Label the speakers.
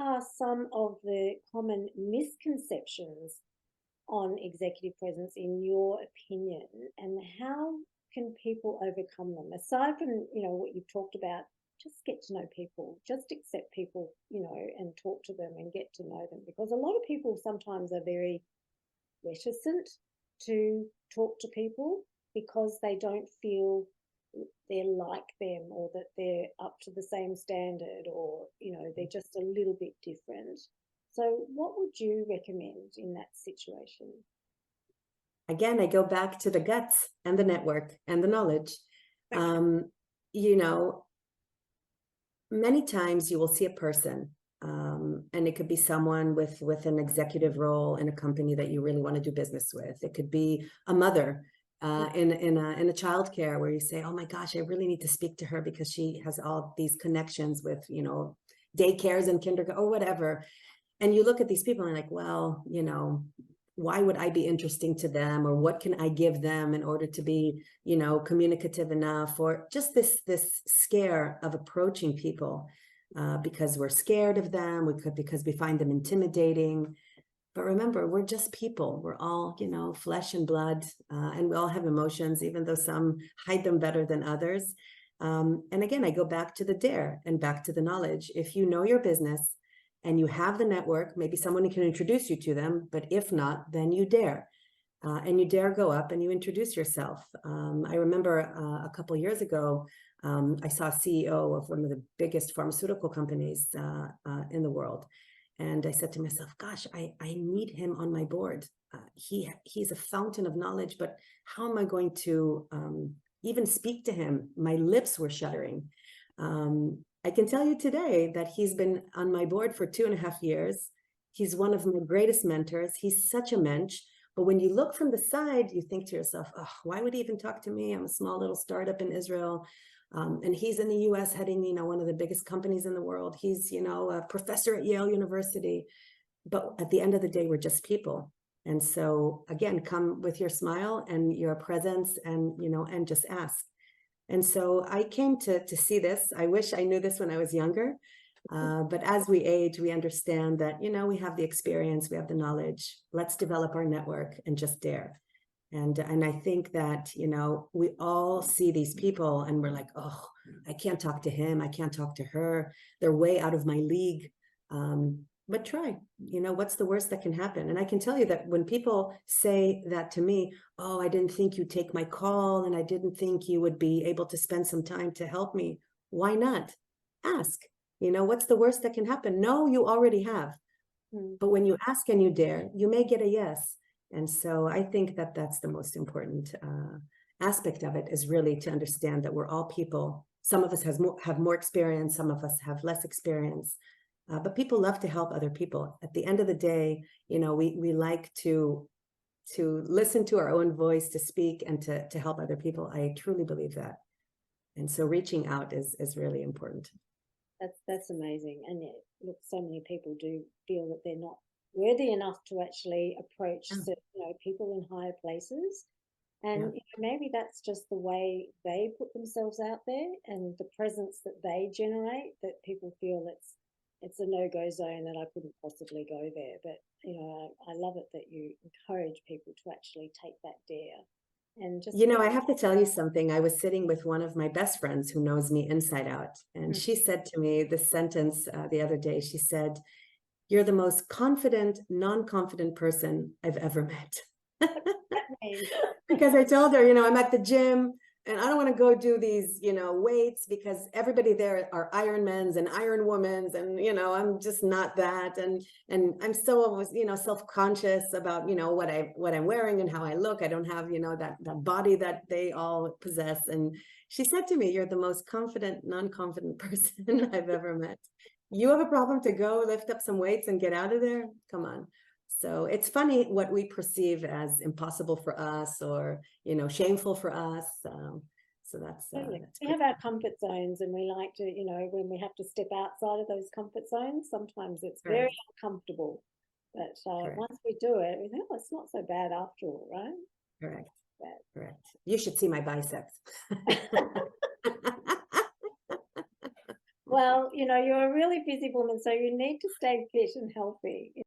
Speaker 1: are some of the common misconceptions on executive presence in your opinion, and how can people overcome them? Aside from, what you've talked about, just get to know people, just accept people, and talk to them and get to know them, because a lot of people sometimes are very reticent to talk to people because they don't feel they're like them, or that they're up to the same standard, or they're just a little bit different. So what would you recommend in that situation?
Speaker 2: Again, I go back to the guts and the network and the knowledge.
Speaker 1: Okay.
Speaker 2: You know, many times you will see a person, and it could be someone with an executive role in a company that you really want to do business with. It could be a mother in a childcare where you say, oh my gosh, I really need to speak to her because she has all these connections with, daycares and kindergarten or whatever. And you look at these people and you're like, well, why would I be interesting to them, or what can I give them in order to be, communicative enough, or just this scare of approaching people because we're scared of them. Because we find them intimidating. But remember, we're just people. We're all, flesh and blood, and we all have emotions, even though some hide them better than others. And again, I go back to the dare and back to the knowledge. If you know your business and you have the network, maybe someone can introduce you to them, but if not, then you dare. And you dare go up and you introduce yourself. I remember a couple of years ago, I saw a CEO of one of the biggest pharmaceutical companies in the world. And I said to myself, gosh, I need him on my board. He's a fountain of knowledge, but how am I going to even speak to him? My lips were shuddering. I can tell you today that he's been on my board for 2.5 years. He's one of my greatest mentors. He's such a mensch. But when you look from the side, you think to yourself, oh, why would he even talk to me? I'm a small little startup in Israel. And he's in the US heading, one of the biggest companies in the world. He's, a professor at Yale University. But at the end of the day, we're just people. And so again, come with your smile and your presence and, and just ask. And so I came to see this. I wish I knew this when I was younger. But as we age, we understand that, we have the experience, we have the knowledge. Let's develop our network and just dare. And I think that, we all see these people and we're like, oh, I can't talk to him. I can't talk to her. They're way out of my league. But try, what's the worst that can happen? And I can tell you that when people say that to me, oh, I didn't think you'd take my call, and I didn't think you would be able to spend some time to help me. Why not? Ask, what's the worst that can happen? No, you already have. But when you ask and you dare, you may get a yes. And so I think that that's the most important aspect of it, is really to understand that we're all people. Some of us have more experience, some of us have less experience. But people love to help other people. At the end of the day, we like to listen to our own voice, to speak and to help other people. I truly believe that. And so reaching out is really important.
Speaker 1: That's amazing. And look, so many people do feel that they're not worthy enough to actually approach people in higher places. And maybe that's just the way they put themselves out there, and the presence that they generate, that people feel it's a no-go zone, that I couldn't possibly go there. But, I love it that you encourage people to actually take that dare. And just,
Speaker 2: I have to tell you something. I was sitting with one of my best friends who knows me inside out. And she said to me this sentence the other day. She said, you're the most confident, non-confident person I've ever met. Because I told her, I'm at the gym and I don't want to go do these, weights, because everybody there are Ironmans and Ironwomans, and, I'm just not that. And I'm so, self-conscious about, what I'm wearing and how I look. I don't have, that body that they all possess. And she said to me, you're the most confident, non-confident person I've ever met. You have a problem to go lift up some weights and get out of there? Come on. So it's funny what we perceive as impossible for us, or, shameful for us. So that's
Speaker 1: we have our comfort zones, and we like to, when we have to step outside of those comfort zones, sometimes it's very uncomfortable. But once we do it, we think, oh, it's not so bad after all, right?
Speaker 2: Correct. Correct. You should see my biceps.
Speaker 1: Well, you're a really busy woman, so you need to stay fit and healthy.